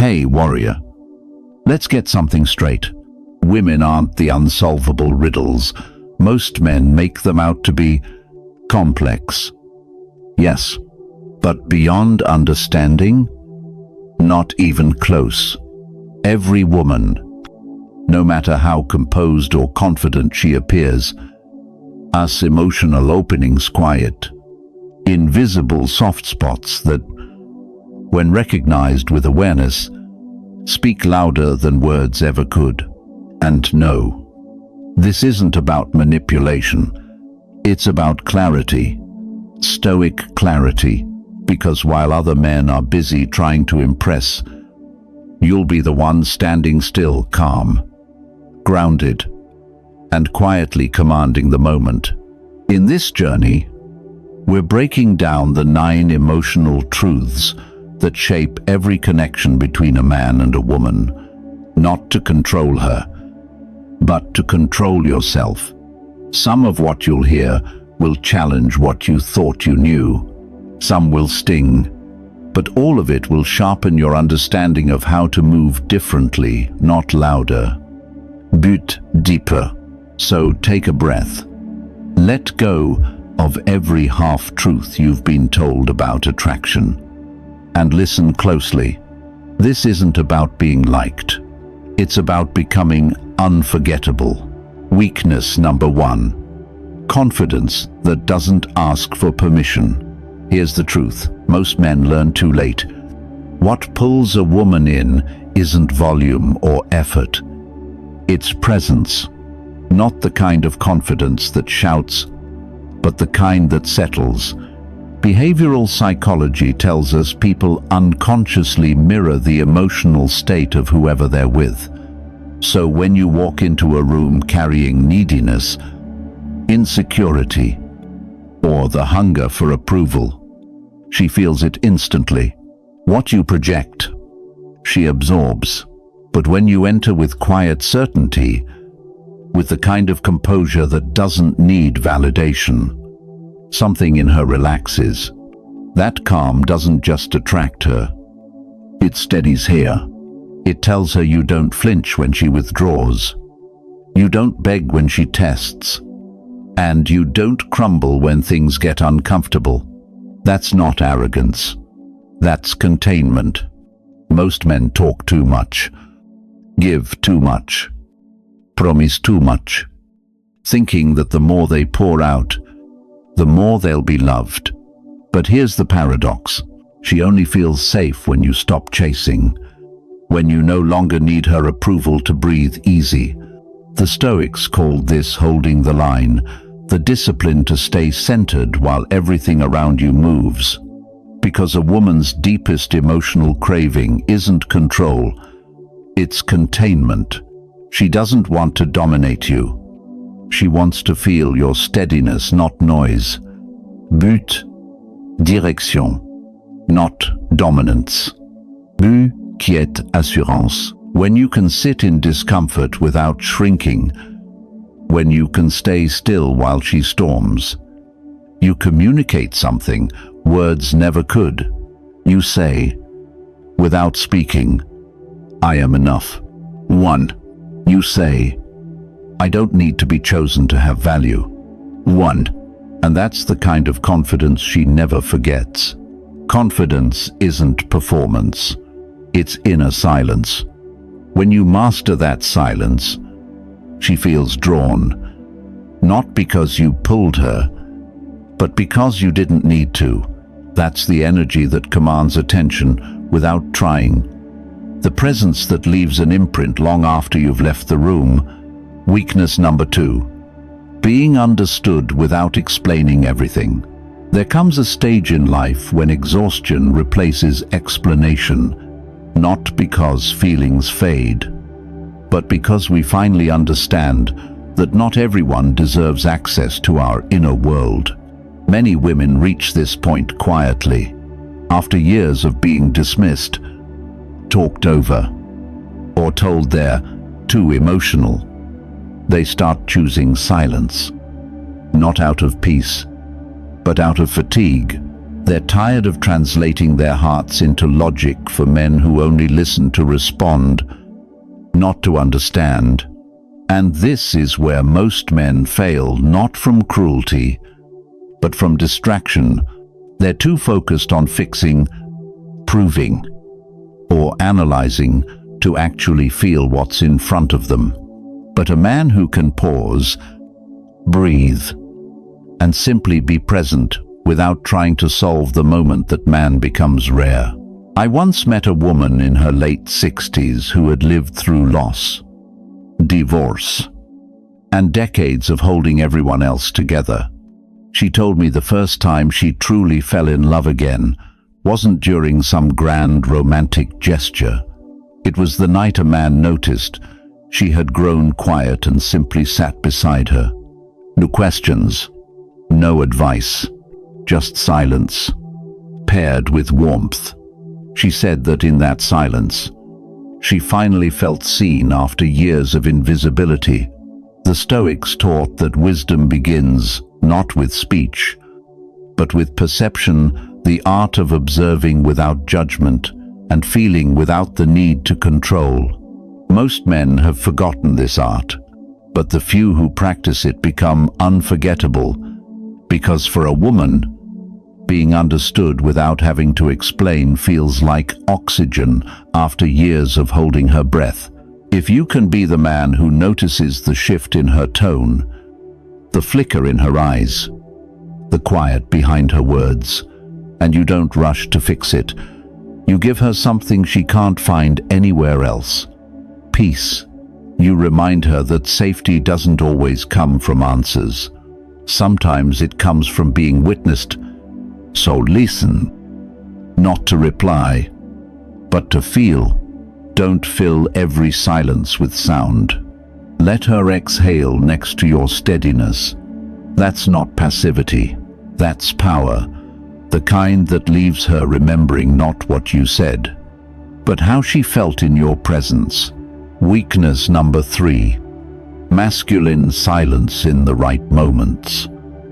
Hey, warrior, let's get something straight. Women aren't the unsolvable riddles. Most men make them out to be complex. Yes, but beyond understanding? Not even close. Every woman, no matter how composed or confident she appears, has emotional openings, quiet, invisible soft spots that, when recognized with awareness, speak louder than words ever could. And no, this isn't about manipulation. It's about clarity, stoic clarity, because while other men are busy trying to impress, you'll be the one standing still, calm, grounded, and quietly commanding the moment. In this journey, we're breaking down the 9 emotional truths that shape every connection between a man and a woman, not to control her, but to control yourself. Some of what you'll hear will challenge what you thought you knew. Some will sting, but all of it will sharpen your understanding of how to move differently, not louder. But deeper. So take a breath. Let go of every half-truth you've been told about attraction. And listen closely. This isn't about being liked. It's about becoming unforgettable. Weakness number 1. Confidence that doesn't ask for permission. Here's the truth. Most men learn too late. What pulls a woman in isn't volume or effort. It's presence. Not the kind of confidence that shouts, but the kind that settles. Behavioral psychology tells us people unconsciously mirror the emotional state of whoever they're with. So when you walk into a room carrying neediness, insecurity, or the hunger for approval, she feels it instantly. What you project, she absorbs. But when you enter with quiet certainty, with the kind of composure that doesn't need validation, something in her relaxes. That calm doesn't just attract her. It steadies here. It tells her you don't flinch when she withdraws. You don't beg when she tests. And you don't crumble when things get uncomfortable. That's not arrogance. That's containment. Most men talk too much, give too much, promise too much, thinking that the more they pour out, the more they'll be loved. But here's the paradox. She only feels safe when you stop chasing, when you no longer need her approval to breathe easy. The Stoics called this holding the line, the discipline to stay centered while everything around you moves. Because a woman's deepest emotional craving isn't control, it's containment. She doesn't want to dominate you. She wants to feel your steadiness, not noise. But, direction, not dominance. But, quiet assurance. When you can sit in discomfort without shrinking, when you can stay still while she storms, you communicate something words never could. You say, without speaking, I am enough. 1. You say, I don't need to be chosen to have value. 1. And that's the kind of confidence she never forgets. Confidence isn't performance. It's inner silence. When you master that silence, she feels drawn. Not because you pulled her, but because you didn't need to. That's the energy that commands attention without trying. The presence that leaves an imprint long after you've left the room. Weakness number 2. Being understood without explaining everything. There comes a stage in life when exhaustion replaces explanation, not because feelings fade, but because we finally understand that not everyone deserves access to our inner world. Many women reach this point quietly, after years of being dismissed, talked over, or told they're too emotional. They start choosing silence, not out of peace, but out of fatigue. They're tired of translating their hearts into logic for men who only listen to respond, not to understand. And this is where most men fail, not from cruelty, but from distraction. They're too focused on fixing, proving, or analyzing to actually feel what's in front of them. But a man who can pause, breathe, and simply be present without trying to solve the moment that man becomes rare. I once met a woman in her late 60s who had lived through loss, divorce, and decades of holding everyone else together. She told me the first time she truly fell in love again wasn't during some grand romantic gesture. It was the night a man noticed she had grown quiet and simply sat beside her. No questions, no advice, just silence, paired with warmth. She said that in that silence, she finally felt seen after years of invisibility. The Stoics taught that wisdom begins not with speech, but with perception, the art of observing without judgment and feeling without the need to control. Most men have forgotten this art, but the few who practice it become unforgettable, because for a woman, being understood without having to explain feels like oxygen after years of holding her breath. If you can be the man who notices the shift in her tone, the flicker in her eyes, the quiet behind her words, and you don't rush to fix it, you give her something she can't find anywhere else: peace. You remind her that safety doesn't always come from answers. Sometimes it comes from being witnessed. So listen, not to reply, but to feel. Don't fill every silence with sound. Let her exhale next to your steadiness. That's not passivity, that's power, the kind that leaves her remembering not what you said, but how she felt in your presence. Weakness number 3. Masculine silence in the right moments.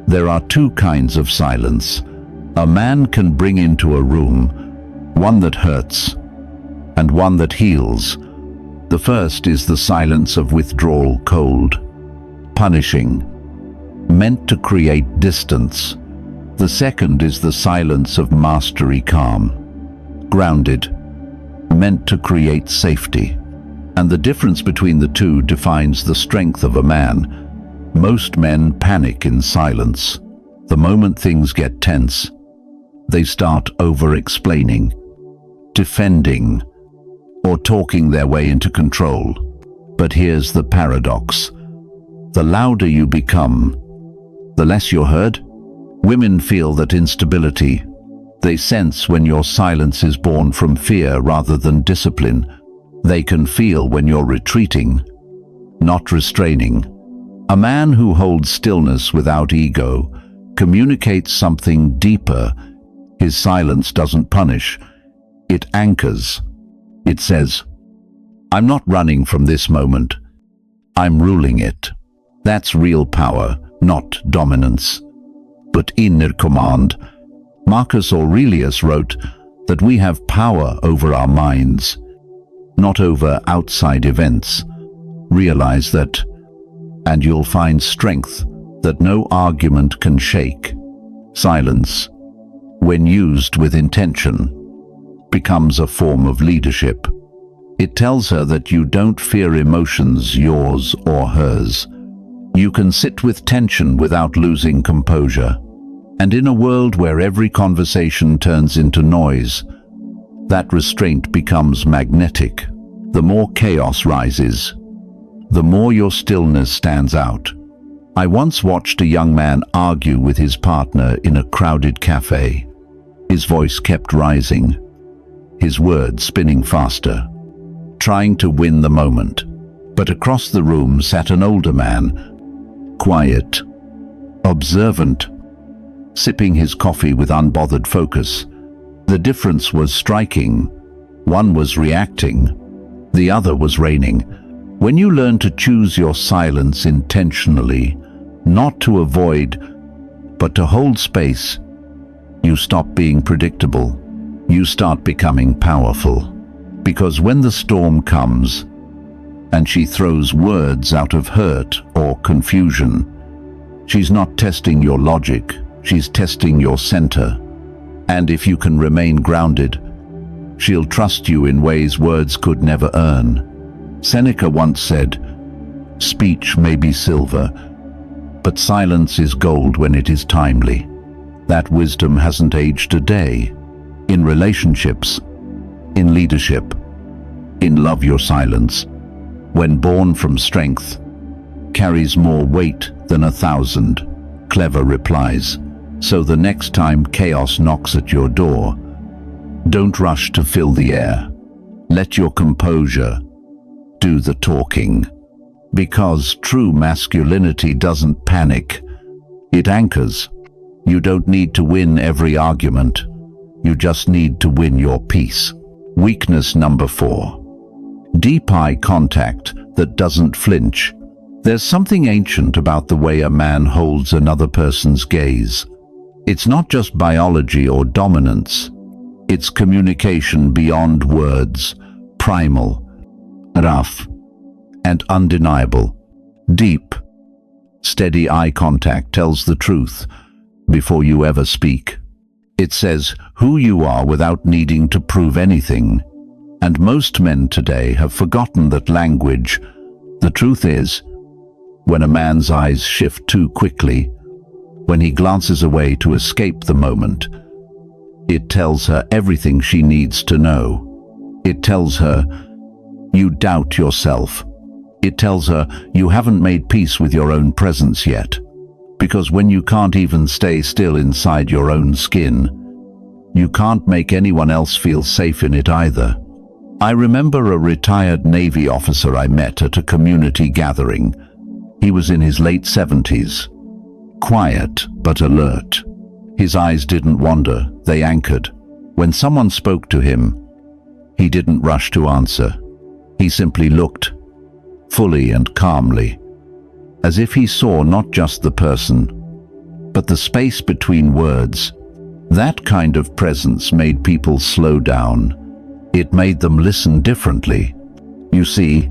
There are two kinds of silence a man can bring into a room, one that hurts and one that heals. The first is the silence of withdrawal, cold, punishing, meant to create distance. The second is the silence of mastery, calm, grounded, meant to create safety. And the difference between the two defines the strength of a man. Most men panic in silence. The moment things get tense, they start over-explaining, defending, or talking their way into control. But here's the paradox. The louder you become, the less you're heard. Women feel that instability. They sense when your silence is born from fear rather than discipline. They can feel when you're retreating, not restraining. A man who holds stillness without ego communicates something deeper. His silence doesn't punish, it anchors. It says, I'm not running from this moment, I'm ruling it. That's real power, not dominance, but inner command. Marcus Aurelius wrote that we have power over our minds, not over outside events. Realize that, and you'll find strength that no argument can shake. Silence, when used with intention, becomes a form of leadership. It tells her that you don't fear emotions, yours or hers. You can sit with tension without losing composure. And in a world where every conversation turns into noise, that restraint becomes magnetic. The more chaos rises, the more your stillness stands out. I once watched a young man argue with his partner in a crowded cafe. His voice kept rising, his words spinning faster, trying to win the moment. But across the room sat an older man, quiet, observant, sipping his coffee with unbothered focus. The difference was striking. One was reacting, the other was reigning. When you learn to choose your silence intentionally, not to avoid, but to hold space, You stop being predictable. You start becoming powerful. Because when the storm comes, and she throws words out of hurt or confusion, she's not testing your logic, she's testing your center. And if you can remain grounded, she'll trust you in ways words could never earn. Seneca once said, "Speech may be silver, but silence is gold when it is timely." That wisdom hasn't aged a day. In relationships, in leadership, in love, your silence, when born from strength, carries more weight than 1,000 clever replies. So the next time chaos knocks at your door, don't rush to fill the air. Let your composure do the talking. Because true masculinity doesn't panic, it anchors. You don't need to win every argument. You just need to win your peace. Weakness number 4. Deep eye contact that doesn't flinch. There's something ancient about the way a man holds another person's gaze. It's not just biology or dominance. It's communication beyond words, primal, rough, and undeniable. Deep, steady eye contact tells the truth before you ever speak. It says who you are without needing to prove anything. And most men today have forgotten that language. The truth is, when a man's eyes shift too quickly, when he glances away to escape the moment, it tells her everything she needs to know. It tells her you doubt yourself. It tells her you haven't made peace with your own presence yet. Because when you can't even stay still inside your own skin, you can't make anyone else feel safe in it either. I remember a retired Navy officer I met at a community gathering. He was in his late 70s. Quiet but alert. His eyes didn't wander, they anchored. When someone spoke to him, he didn't rush to answer. He simply looked, fully and calmly, as if he saw not just the person, but the space between words. That kind of presence made people slow down. It made them listen differently. You see,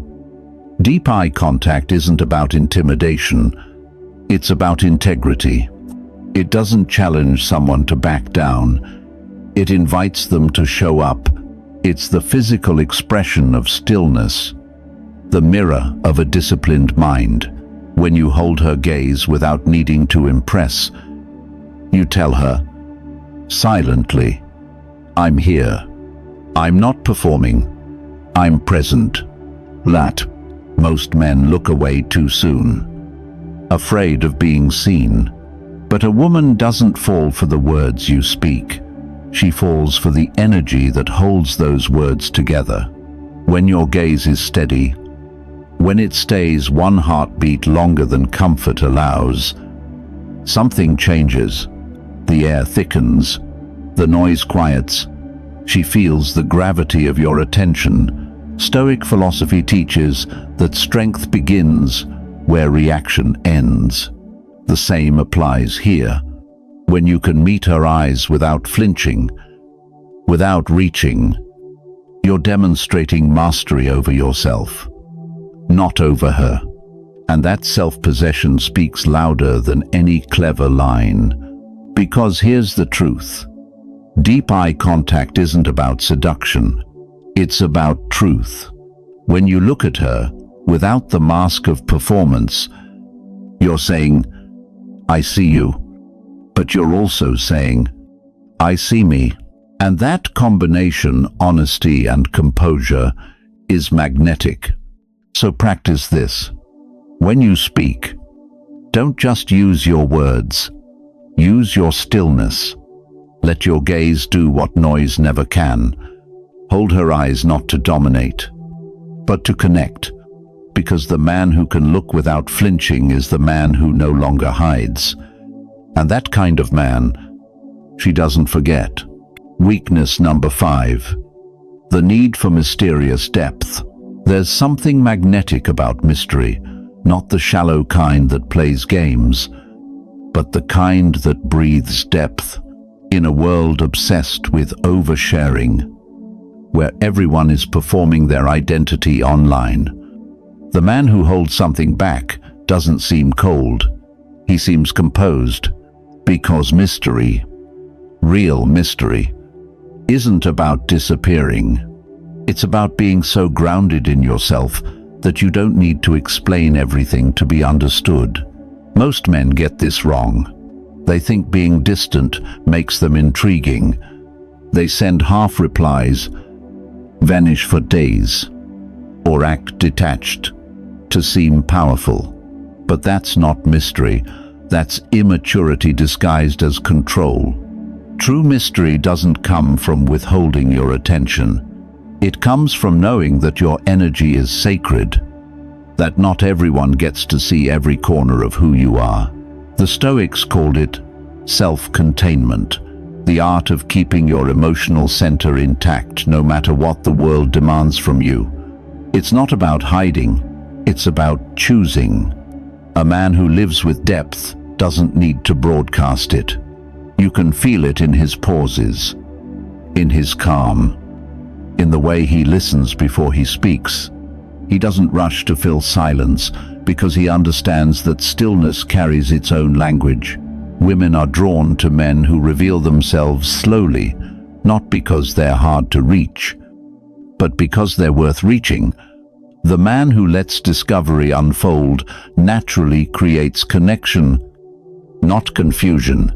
deep eye contact isn't about intimidation. It's about integrity. It doesn't challenge someone to back down. It invites them to show up. It's the physical expression of stillness, the mirror of a disciplined mind. When you hold her gaze without needing to impress, you tell her, silently, I'm here. I'm not performing. I'm present. Most men look away too soon, afraid of being seen. But a woman doesn't fall for the words you speak. She falls for the energy that holds those words together. When your gaze is steady, when it stays one heartbeat longer than comfort allows, something changes. The air thickens, the noise quiets. She feels the gravity of your attention. Stoic philosophy teaches that strength begins where reaction ends. The same applies here. When you can meet her eyes without flinching, without reaching, you're demonstrating mastery over yourself, not over her. And that self-possession speaks louder than any clever line. Because here's the truth. Deep eye contact isn't about seduction. It's about truth. When you look at her, without the mask of performance, you're saying, I see you. But you're also saying, I see me. And that combination, honesty and composure, is magnetic. So practice this. When you speak, don't just use your words. Use your stillness. Let your gaze do what noise never can. Hold her eyes not to dominate, but to connect. Because the man who can look without flinching is the man who no longer hides. And that kind of man, she doesn't forget. Weakness number 5. The need for mysterious depth. There's something magnetic about mystery, not the shallow kind that plays games, but the kind that breathes depth. In a world obsessed with oversharing, where everyone is performing their identity online, the man who holds something back doesn't seem cold. He seems composed, because mystery, real mystery, isn't about disappearing. It's about being so grounded in yourself that you don't need to explain everything to be understood. Most men get this wrong. They think being distant makes them intriguing. They send half replies, vanish for days, or act detached to seem powerful. But that's not mystery. That's immaturity disguised as control. True mystery doesn't come from withholding your attention. It comes from knowing that your energy is sacred, that not everyone gets to see every corner of who you are. The Stoics called it self-containment, the art of keeping your emotional center intact no matter what the world demands from you. It's not about hiding, it's about choosing. A man who lives with depth doesn't need to broadcast it. You can feel it in his pauses, in his calm, in the way he listens before he speaks. He doesn't rush to fill silence because he understands that stillness carries its own language. Women are drawn to men who reveal themselves slowly, not because they're hard to reach, but because they're worth reaching. The man who lets discovery unfold naturally creates connection, not confusion.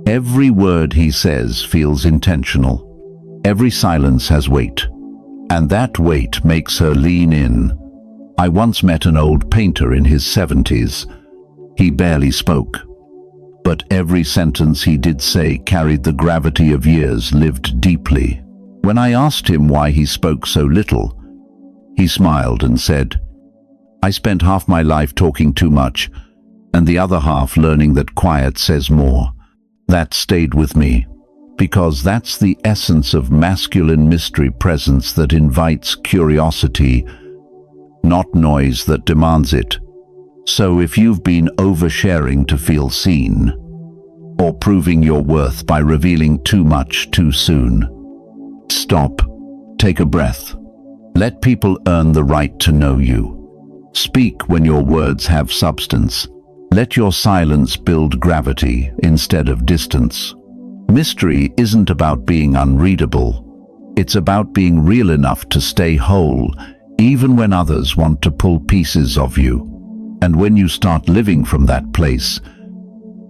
Every word he says feels intentional. Every silence has weight, and that weight makes her lean in. I once met an old painter in his 70s. He barely spoke, but every sentence he did say carried the gravity of years lived deeply. When I asked him why he spoke so little, he smiled and said, "I spent half my life talking too much, and the other half learning that quiet says more." That stayed with me, because that's the essence of masculine mystery presence that invites curiosity, not noise that demands it. So if you've been oversharing to feel seen, or proving your worth by revealing too much too soon, stop, take a breath. Let people earn the right to know you. Speak when your words have substance. Let your silence build gravity instead of distance. Mystery isn't about being unreadable. It's about being real enough to stay whole, even when others want to pull pieces of you. And when you start living from that place,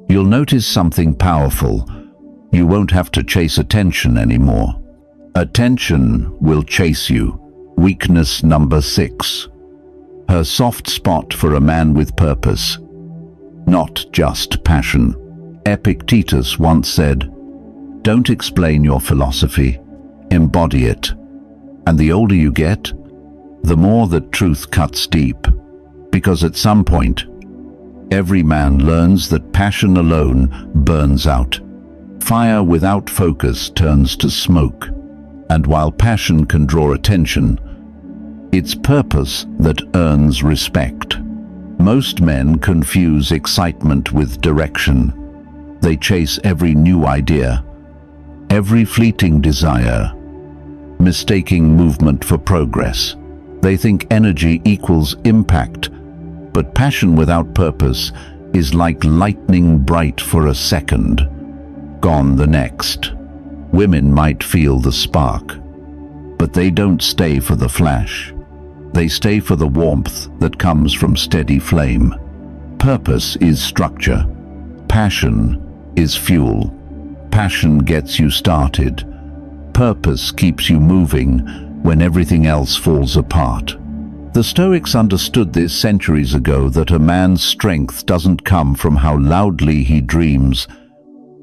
you'll notice something powerful. You won't have to chase attention anymore. Attention will chase you. Weakness number 6. Her soft spot for a man with purpose, not just passion. Epictetus once said, "Don't explain your philosophy, embody it." And the older you get, the more that truth cuts deep. Because at some point, every man learns that passion alone burns out. Fire without focus turns to smoke. And while passion can draw attention, it's purpose that earns respect. Most men confuse excitement with direction. They chase every new idea, every fleeting desire, mistaking movement for progress. They think energy equals impact, but passion without purpose is like lightning bright for a second, gone the next. Women might feel the spark, but they don't stay for the flash. They stay for the warmth that comes from steady flame. Purpose is structure. Passion is fuel. Passion gets you started. Purpose keeps you moving when everything else falls apart. The Stoics understood this centuries ago, that a man's strength doesn't come from how loudly he dreams,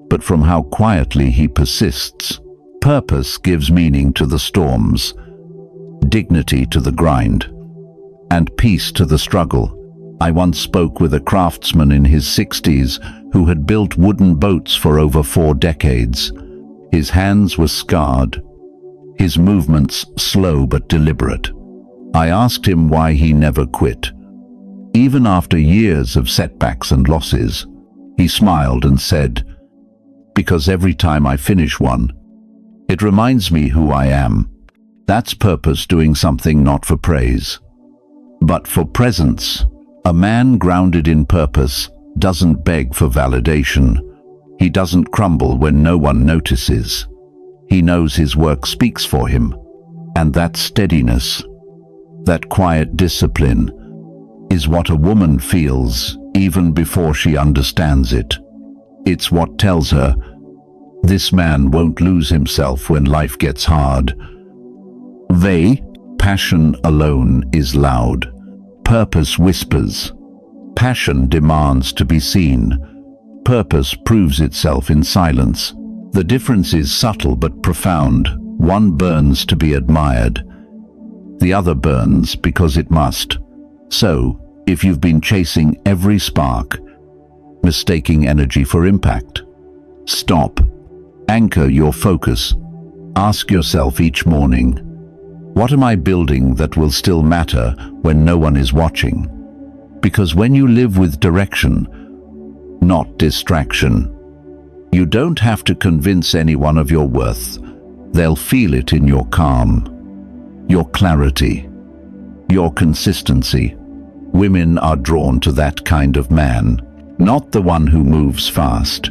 but from how quietly he persists. Purpose gives meaning to the storms, dignity to the grind, and peace to the struggle. I once spoke with a craftsman in his 60s who had built wooden boats for over 4 decades. His hands were scarred, his movements slow but deliberate. I asked him why he never quit. Even after years of setbacks and losses, he smiled and said, because every time I finish one, it reminds me who I am. That's purpose, doing something not for praise, but for presence. A man grounded in purpose doesn't beg for validation. He doesn't crumble when no one notices. He knows his work speaks for him. And that steadiness, that quiet discipline, is what a woman feels even before she understands it. It's what tells her, this man won't lose himself when life gets hard. Passion alone is loud. Purpose whispers. Passion demands to be seen. Purpose proves itself in silence. The difference is subtle but profound. One burns to be admired. The other burns because it must. So, if you've been chasing every spark, mistaking energy for impact, stop. Anchor your focus. Ask yourself each morning, what am I building that will still matter when no one is watching? Because when you live with direction, not distraction, you don't have to convince anyone of your worth. They'll feel it in your calm, your clarity, your consistency. Women are drawn to that kind of man, not the one who moves fast,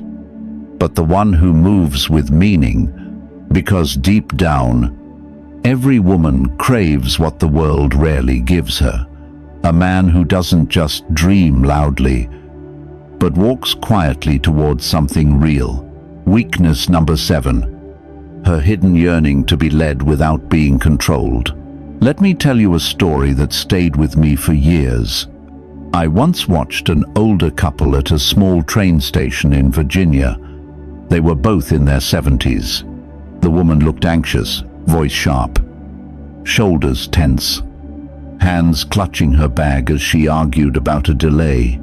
but the one who moves with meaning, because deep down, every woman craves what the world rarely gives her. A man who doesn't just dream loudly, but walks quietly towards something real. Weakness number 7. Her hidden yearning to be led without being controlled. Let me tell you a story that stayed with me for years. I once watched an older couple at a small train station in Virginia. They were both in their 70s. The woman looked anxious, voice sharp, shoulders tense, hands clutching her bag as she argued about a delay.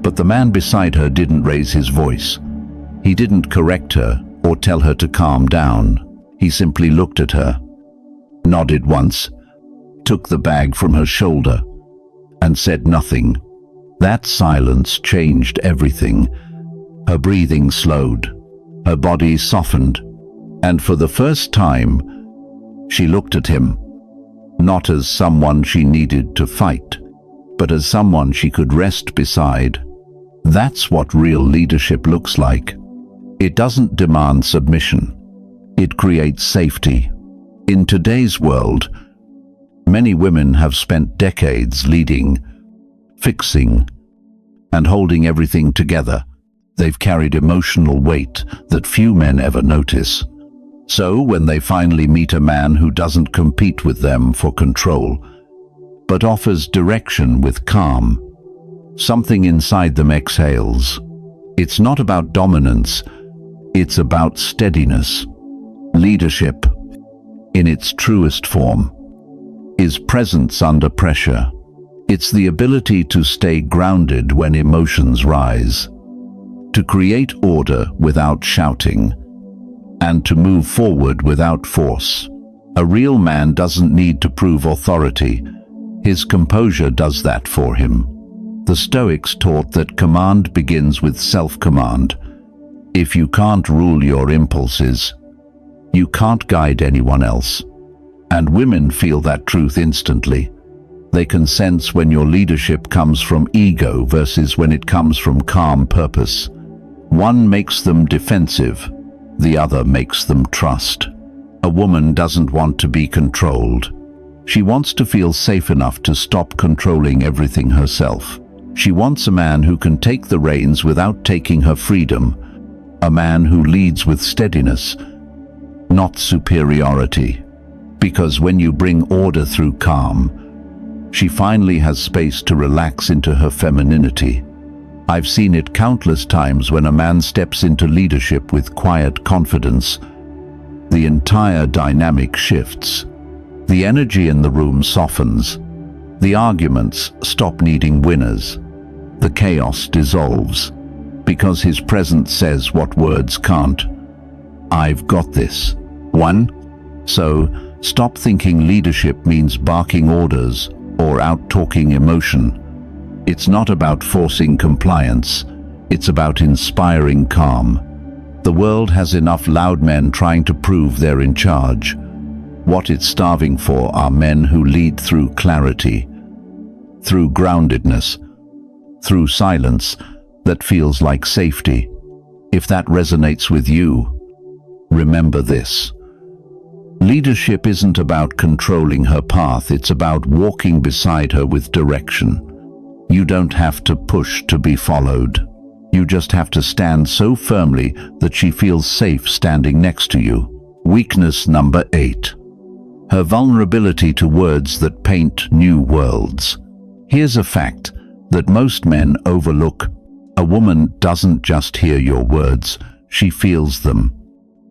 But the man beside her didn't raise his voice. He didn't correct her or tell her to calm down. He simply looked at her, nodded once, took the bag from her shoulder, and said nothing. That silence changed everything. Her breathing slowed, her body softened, and for the first time, she looked at him, not as someone she needed to fight, but as someone she could rest beside. That's what real leadership looks like. It doesn't demand submission. It creates safety. In today's world, many women have spent decades leading, fixing, and holding everything together. They've carried emotional weight that few men ever notice. So when they finally meet a man who doesn't compete with them for control, but offers direction with calm, something inside them exhales. It's not about dominance, it's about steadiness. Leadership, in its truest form, is presence under pressure. It's the ability to stay grounded when emotions rise, to create order without shouting, and to move forward without force. A real man doesn't need to prove authority. His composure does that for him. The Stoics taught that command begins with self-command. If you can't rule your impulses, you can't guide anyone else. And women feel that truth instantly. They can sense when your leadership comes from ego versus when it comes from calm purpose. One makes them defensive, the other makes them trust. A woman doesn't want to be controlled. She wants to feel safe enough to stop controlling everything herself. She wants a man who can take the reins without taking her freedom, a man who leads with steadiness, not superiority. Because when you bring order through calm, she finally has space to relax into her femininity. I've seen it countless times when a man steps into leadership with quiet confidence. The entire dynamic shifts. The energy in the room softens. The arguments stop needing winners. The chaos dissolves, because his presence says what words can't. I've got this. 1. So, stop thinking leadership means barking orders or out-talking emotion. It's not about forcing compliance. It's about inspiring calm. The world has enough loud men trying to prove they're in charge. What it's starving for are men who lead through clarity, through groundedness, through silence that feels like safety. If that resonates with you, remember this. Leadership isn't about controlling her path, it's about walking beside her with direction. You don't have to push to be followed. You just have to stand so firmly that she feels safe standing next to you. Weakness number 8. Her vulnerability to words that paint new worlds. Here's a fact that most men overlook. A woman doesn't just hear your words, she feels them.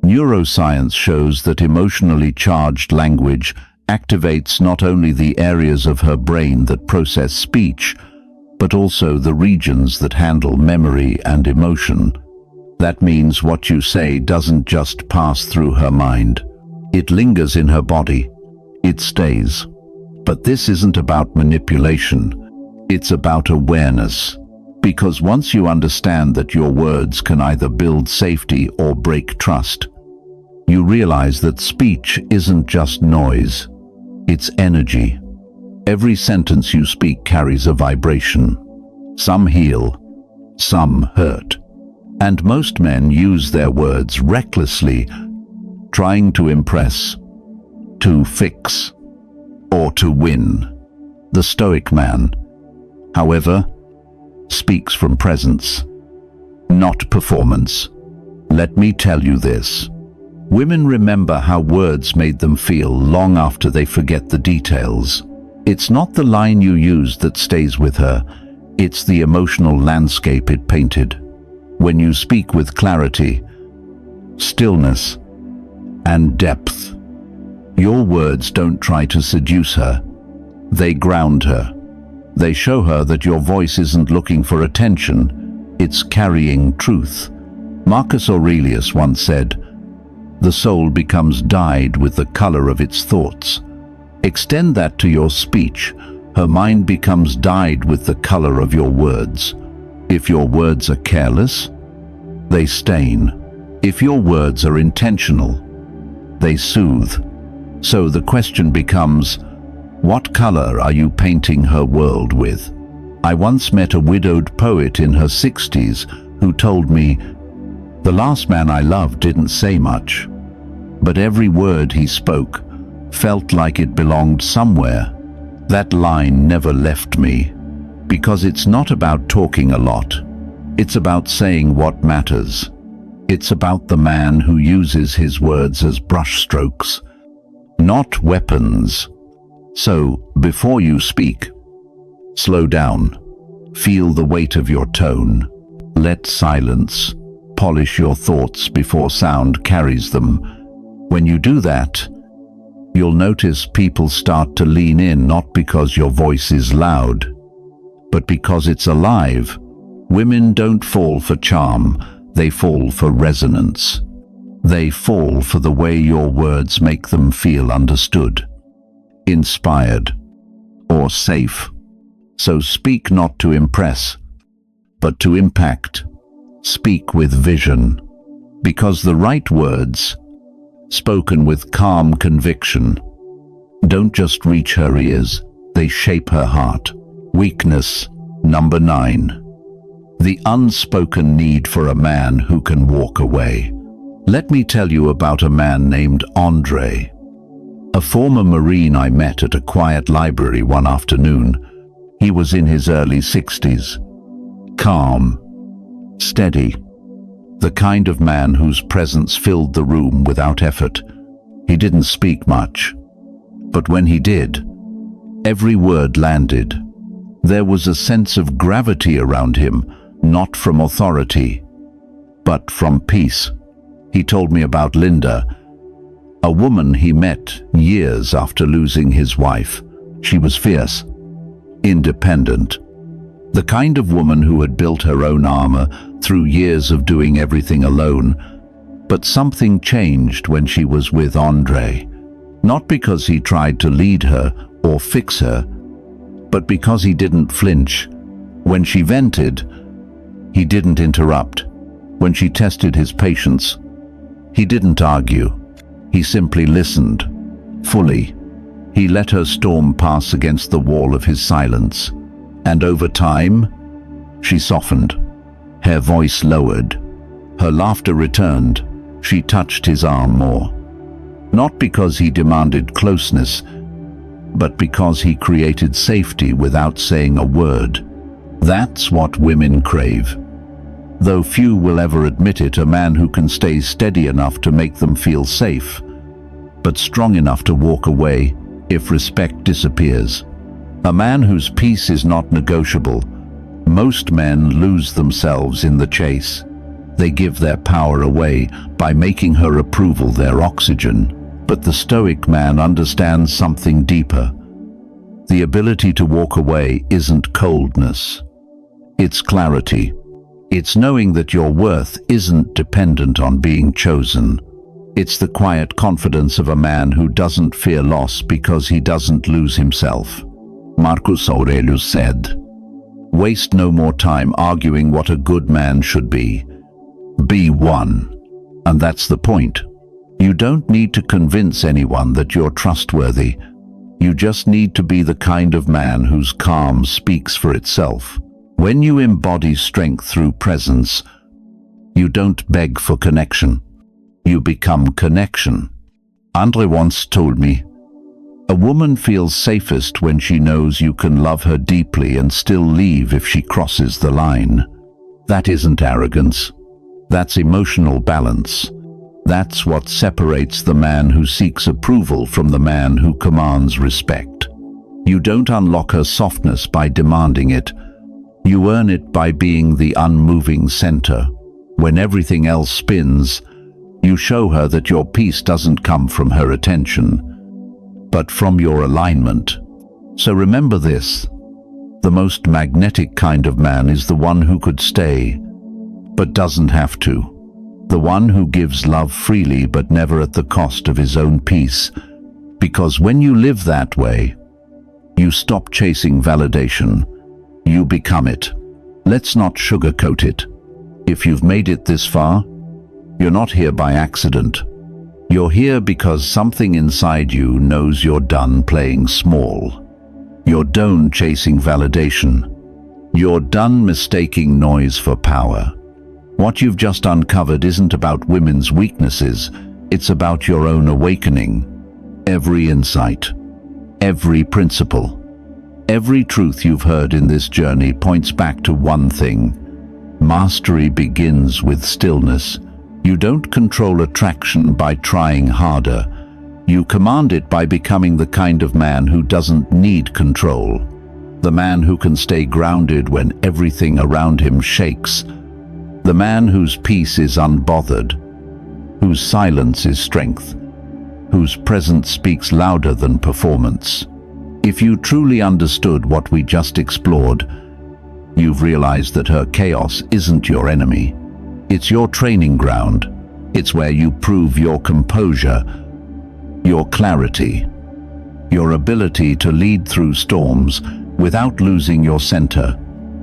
Neuroscience shows that emotionally charged language activates not only the areas of her brain that process speech, but also the regions that handle memory and emotion. That means what you say doesn't just pass through her mind. It lingers in her body. It stays. But this isn't about manipulation. It's about awareness. Because once you understand that your words can either build safety or break trust, you realize that speech isn't just noise. It's energy. Every sentence you speak carries a vibration. Some heal, some hurt. And most men use their words recklessly, trying to impress, to fix, or to win. The Stoic man, however, speaks from presence, not performance. Let me tell you this. Women remember how words made them feel long after they forget the details. It's not the line you used that stays with her, it's the emotional landscape it painted. When you speak with clarity, stillness, and depth, your words don't try to seduce her. They ground her. They show her that your voice isn't looking for attention, it's carrying truth. Marcus Aurelius once said, "The soul becomes dyed with the color of its thoughts." Extend that to your speech. Her mind becomes dyed with the color of your words. If your words are careless, they stain. If your words are intentional, they soothe. So the question becomes, what color are you painting her world with? I once met a widowed poet in her 60s who told me, "The last man I loved didn't say much, but every word he spoke felt like it belonged somewhere." That line never left me, because it's not about talking a lot. It's about saying what matters. It's about the man who uses his words as brushstrokes, not weapons. So, before you speak, slow down. Feel the weight of your tone. Let silence polish your thoughts before sound carries them. When you do that, you'll notice people start to lean in, not because your voice is loud, but because it's alive. Women don't fall for charm, they fall for resonance. They fall for the way your words make them feel understood, inspired, or safe. So speak not to impress, but to impact. Speak with vision, because the right words, spoken with calm conviction, don't just reach her ears, they shape her heart. Weakness number 9. The unspoken need for a man who can walk away. Let me tell you about a man named Andre, a former Marine I met at a quiet library one afternoon. He was in his early 60s, calm, steady, the kind of man whose presence filled the room without effort. He didn't speak much, but when he did, every word landed. There was a sense of gravity around him, not from authority, but from peace. He told me about Linda, a woman he met years after losing his wife. She was fierce, independent, the kind of woman who had built her own armor through years of doing everything alone. But something changed when she was with Andre, not because he tried to lead her or fix her, but because he didn't flinch. When she vented, he didn't interrupt. When she tested his patience, he didn't argue. He simply listened, fully. He let her storm pass against the wall of his silence. And over time, she softened. Her voice lowered. Her laughter returned. She touched his arm more. Not because he demanded closeness, but because he created safety without saying a word. That's what women crave. Though few will ever admit it, a man who can stay steady enough to make them feel safe, but strong enough to walk away if respect disappears. A man whose peace is not negotiable. Most men lose themselves in the chase. They give their power away by making her approval their oxygen. But the Stoic man understands something deeper. The ability to walk away isn't coldness. It's clarity. It's knowing that your worth isn't dependent on being chosen. It's the quiet confidence of a man who doesn't fear loss because he doesn't lose himself. Marcus Aurelius said, "Waste no more time arguing what a good man should be. Be one." And that's the point. You don't need to convince anyone that you're trustworthy. You just need to be the kind of man whose calm speaks for itself. When you embody strength through presence, you don't beg for connection. You become connection. Andre once told me, "A woman feels safest when she knows you can love her deeply and still leave if she crosses the line." That isn't arrogance. That's emotional balance. That's what separates the man who seeks approval from the man who commands respect. You don't unlock her softness by demanding it. You earn it by being the unmoving center. When everything else spins, you show her that your peace doesn't come from her attention, but from your alignment. So remember this: the most magnetic kind of man is the one who could stay, but doesn't have to. The one who gives love freely but never at the cost of his own peace. Because when you live that way, you stop chasing validation. You become it. Let's not sugarcoat it. If you've made it this far, you're not here by accident. You're here because something inside you knows you're done playing small. You're done chasing validation. You're done mistaking noise for power. What you've just uncovered isn't about women's weaknesses, it's about your own awakening. Every insight, every principle, every truth you've heard in this journey points back to one thing. Mastery begins with stillness. You don't control attraction by trying harder. You command it by becoming the kind of man who doesn't need control. The man who can stay grounded when everything around him shakes. The man whose peace is unbothered, whose silence is strength, whose presence speaks louder than performance. If you truly understood what we just explored, you've realized that her chaos isn't your enemy. It's your training ground. It's where you prove your composure, your clarity, your ability to lead through storms without losing your center.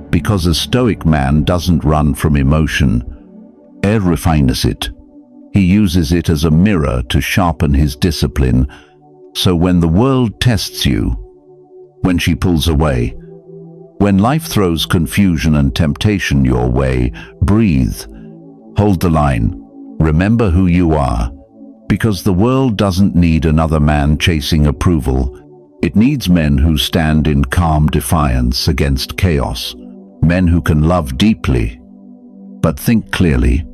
Because a Stoic man doesn't run from emotion, er refines it. He uses it as a mirror to sharpen his discipline. So when the world tests you, when she pulls away, when life throws confusion and temptation your way, breathe, hold the line, remember who you are. Because the world doesn't need another man chasing approval. It needs men who stand in calm defiance against chaos. Men who can love deeply, but think clearly.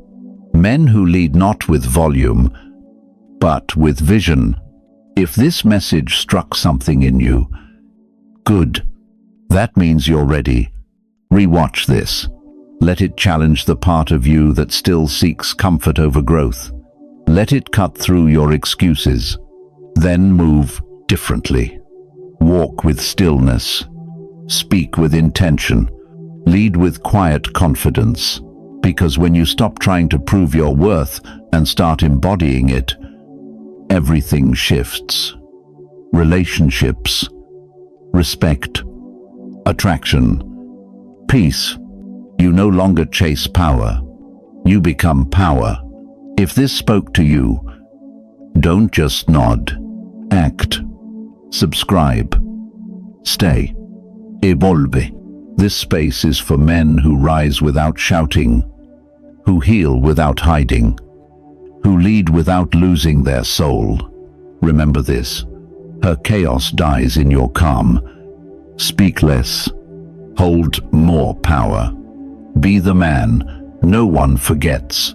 Men who lead not with volume, but with vision. If this message struck something in you, good. That means you're ready. Rewatch this. Let it challenge the part of you that still seeks comfort over growth. Let it cut through your excuses. Then move differently. Walk with stillness. Speak with intention. Lead with quiet confidence, because when you stop trying to prove your worth and start embodying it, everything shifts. Relationships, respect, attraction, peace. You no longer chase power. You become power. If this spoke to you, don't just nod. Act. Subscribe. Stay. Evolve. This space is for men who rise without shouting, who heal without hiding, who lead without losing their soul. Remember this. Her chaos dies in your calm. Speak less. Hold more power. Be the man no one forgets.